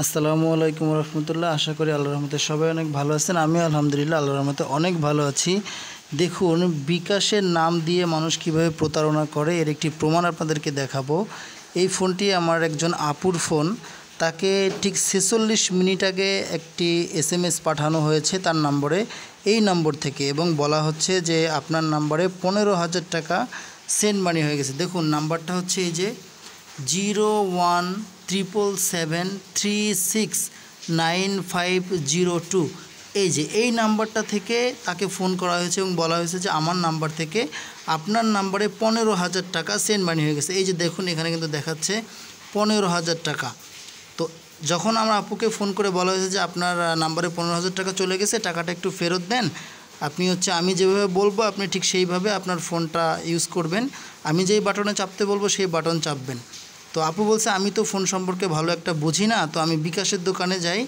আসসালামু আলাইকুম রহমতুল্লাহ। আশা করি আল্লাহর রহমতে সবাই অনেক ভালো আছেন। আমিও আলহামদুলিল্লাহ আল্লাহর রহমতে অনেক ভালো আছি। দেখুন, বিকাশের নাম দিয়ে মানুষ কিভাবে প্রতারণা করে এর একটি প্রমাণ আপনাদেরকে দেখাবো। এই ফোনটি আমার একজন আপুর ফোন। তাকে ঠিক 46 মিনিট আগে একটি SMS পাঠানো হয়েছে তার নম্বরে, এই নম্বর থেকে, এবং বলা হচ্ছে যে আপনার নম্বরে 15,000 টাকা সেন্ড মানি হয়ে গেছে। দেখুন, নাম্বারটা হচ্ছে এই যে 0177736950 এই নাম্বারটা থেকে তাকে ফোন করা হয়েছে এবং বলা হয়েছে যে আমার নাম্বার থেকে আপনার নাম্বারে 15,000 টাকা সেন্ড মানি হয়ে গেছে। এই যে দেখুন, এখানে কিন্তু দেখাচ্ছে 15,000 টাকা। তো যখন আমরা আপুকে ফোন করে বলা হয়েছে যে আপনার নাম্বারে 15,000 টাকা চলে গেছে, টাকাটা একটু ফেরত দেন, আপনি আমি যেভাবে বলবো আপনি ঠিক সেইভাবে আপনার ফোনটা ইউজ করবেন, আমি যেই বাটনে চাপতে বলবো সেই বাটন চাপবেন। তো আপু বলছে আমি তো ফোন সম্পর্কে ভালো একটা বুঝি না, তো আমি বিকাশের দোকানে যাই।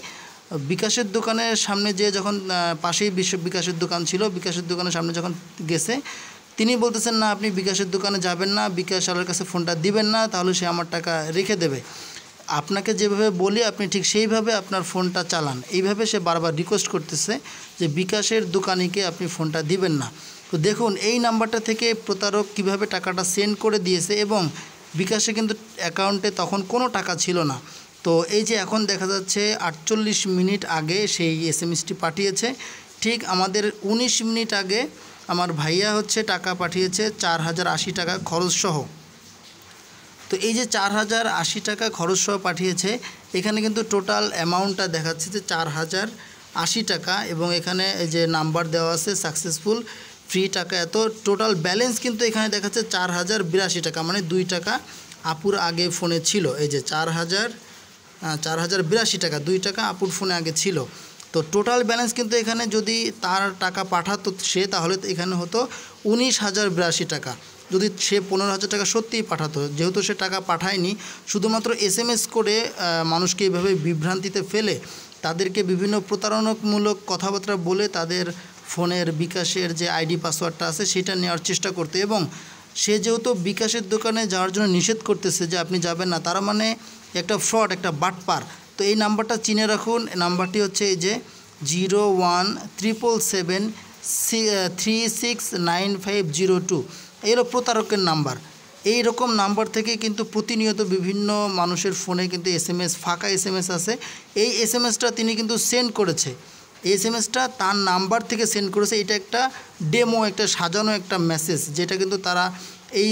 বিকাশের দোকানের সামনে যে যখন পাশেই বিকাশের দোকান ছিল, বিকাশের দোকানের সামনে যখন গেছে, তিনি বলতেছেন না আপনি বিকাশের দোকানে যাবেন না, বিকাশ আলার কাছে ফোনটা দিবেন না, তাহলে সে আমার টাকা রেখে দেবে। আপনাকে যেভাবে বলি আপনি ঠিক সেইভাবে আপনার ফোনটা চালান, এইভাবে সে বারবার রিকোয়েস্ট করতেছে যে বিকাশের দোকানিকে আপনি ফোনটা দিবেন না। তো দেখুন, এই নাম্বারটা থেকে প্রতারক কিভাবে টাকাটা সেন্ড করে দিয়েছে, এবং বিকাশে কিন্তু অ্যাকাউন্টে তখন কোনো টাকা ছিল না। তো এই যে এখন দেখা যাচ্ছে 48 মিনিট আগে সেই SMSটি পাঠিয়েছে। ঠিক আমাদের 19 মিনিট আগে আমার ভাইয়া টাকা পাঠিয়েছে 4,080 টাকা খরচসহ। তো এই যে 4,080 টাকা খরচসহ পাঠিয়েছে, এখানে কিন্তু টোটাল অ্যামাউন্টটা দেখাচ্ছে যে 4,080 টাকা, এবং এখানে এই যে নাম্বার দেওয়া আছে সাকসেসফুল ফ্রি টাকা এত। টোটাল ব্যালেন্স কিন্তু এখানে দেখাচ্ছে 4,082 টাকা, মানে 2 টাকা আপুর আগে ফোনে ছিল। এই যে 4,082 টাকা, 2 টাকা আপুর ফোনে আগে ছিল। তো টোটাল ব্যালেন্স কিন্তু এখানে যদি তার টাকা পাঠাতো সে, তাহলে এখানে হতো 19,082 টাকা। যদি সে 15,000 টাকা সত্যিই পাঠাতো, যেহেতু সে টাকা পাঠায়নি, শুধুমাত্র SMS করে মানুষকে এইভাবে বিভ্রান্তিতে ফেলে তাদেরকে বিভিন্ন প্রতারণামূলক কথাবার্তা বলে তাদের ফোনের বিকাশের যে ID পাসওয়ার্ডটা আছে সেটা নেওয়ার চেষ্টা করতে, এবং সে যেহেতু বিকাশের দোকানে যাওয়ার জন্য নিষেধ করতেছে যে আপনি যাবেন না, তার মানে একটা ফ্রড, একটা বাটপার। তো এই নাম্বারটা চিনে রাখুন। নাম্বারটি হচ্ছে এই যে 0177736950 এই হলো প্রতারকের নাম্বার। এই রকম নাম্বার থেকে কিন্তু প্রতিনিয়ত বিভিন্ন মানুষের ফোনে কিন্তু SMS, ফাঁকা SMS আছে। এই SMSটা তিনি কিন্তু সেন্ড করেছে, এই SMSটা তার নাম্বার থেকে সেন্ড করেছে। এটা একটা ডেমো, একটা সাজানো একটা মেসেজ, যেটা কিন্তু তারা এই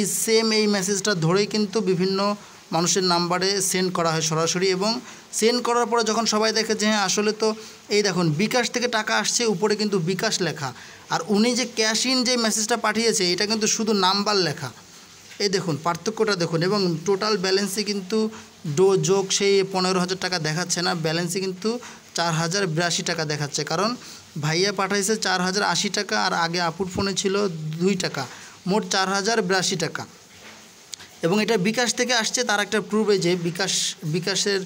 মেসেজটা ধরেই কিন্তু বিভিন্ন মানুষের নাম্বারে সেন্ড করা হয় সরাসরি, এবং সেন্ড করার পরে যখন সবাই দেখে যে হ্যাঁ আসলে তো এই দেখুন বিকাশ থেকে টাকা আসছে, উপরে কিন্তু বিকাশ লেখা, আর উনি যে ক্যাশ ইন যে মেসেজটা পাঠিয়েছে এটা কিন্তু শুধু নাম্বার লেখা। এই দেখুন পার্থক্যটা দেখুন, এবং টোটাল ব্যালেন্সে কিন্তু যোগ সেই 15,000 টাকা দেখাচ্ছে না, ব্যালেন্সে কিন্তু 4,082 টাকা দেখাচ্ছে, কারণ ভাইয়া পাঠাইছে 4,080 টাকা আর আগে আপুর ফোনে ছিল 2 টাকা, মোট 4,082 টাকা। এবং এটা বিকাশ থেকে আসছে, তার একটা প্রুফ এই যে বিকাশের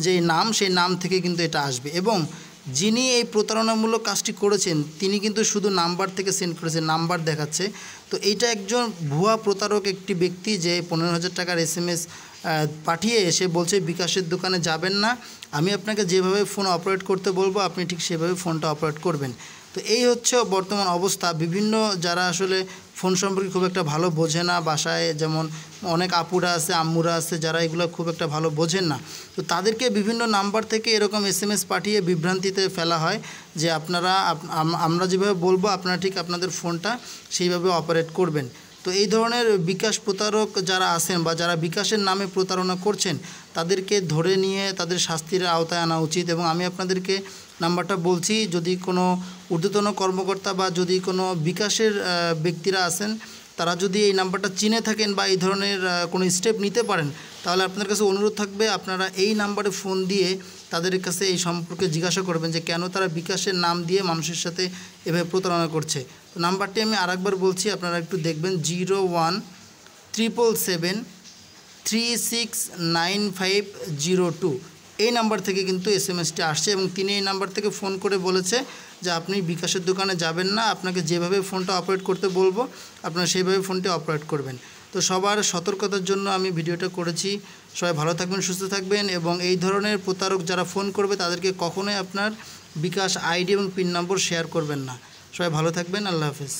যে নাম, সেই নাম থেকে কিন্তু এটা আসবে। এবং যিনি এই প্রতারণামূলক কাজটি করেছেন তিনি কিন্তু শুধু নাম্বার থেকে সেন্ড করেছেন, নাম্বার দেখাচ্ছে। তো এইটা একজন ভুয়া প্রতারক একটি ব্যক্তি, যে 15,000 টাকার SMS পাঠিয়ে এসে বলছে বিকাশের দোকানে যাবেন না, আমি আপনাকে যেভাবে ফোন অপারেট করতে বলবো আপনি ঠিক সেভাবে ফোনটা অপারেট করবেন। তো এই হচ্ছে বর্তমান অবস্থা। বিভিন্ন যারা আসলে ফোন সম্পর্কে খুব একটা ভালো বোঝে না, বাসায় যেমন অনেক আপুরা আছে, আম্মুরা আছে, যারা এগুলো খুব একটা ভালো বোঝেন না, তো তাদেরকে বিভিন্ন নাম্বার থেকে এরকম SMS পাঠিয়ে বিভ্রান্তিতে ফেলা হয় যে আমরা যেভাবে বলবো আপনারা ঠিক আপনাদের ফোনটা সেইভাবে অপারেট করবেন। তো এই ধরনের বিকাশ প্রতারক যারা আছেন বা যারা বিকাশের নামে প্রতারণা করছেন, তাদেরকে ধরে নিয়ে তাদের শাস্তির আওতায় আনা উচিত। এবং আমি আপনাদেরকে নাম্বারটা বলছি, যদি কোনো ঊর্ধ্বতন কর্মকর্তা বা যদি কোনো বিকাশের ব্যক্তিরা আছেন, তারা যদি এই নাম্বারটা চিনে থাকেন বা এই ধরনের কোনো স্টেপ নিতে পারেন, তাহলে আপনাদের কাছে অনুরোধ থাকবে আপনারা এই নাম্বারে ফোন দিয়ে তাদের কাছে এই সম্পর্কে জিজ্ঞাসা করবেন যে কেন তারা বিকাশের নাম দিয়ে মানুষের সাথে এভাবে প্রতারণা করছে। তো নাম্বারটি আমি আরেকবার বলছি, আপনারা একটু দেখবেন, 0177736950 এই নাম্বার থেকে কিন্তু SMSটি আসছে, এবং তিনি এই নাম্বার থেকে ফোন করে বলেছে যে আপনি বিকাশের দোকানে যাবেন না, আপনাকে যেভাবে ফোনটা অপারেট করতে বলবো আপনারা সেইভাবে ফোনটি অপারেট করবেন। তো সবার সতর্কতার জন্য আমি ভিডিওটা করেছি। সবাই ভালো থাকবেন, সুস্থ থাকবেন এবং এই ধরনের প্রতারক যারা ফোন করবে তাদেরকে কখনোই আপনার বিকাশ আইডি এবং পিন নম্বর শেয়ার করবেন না। সবাই ভালো থাকবেন। আল্লাহ হাফেজ।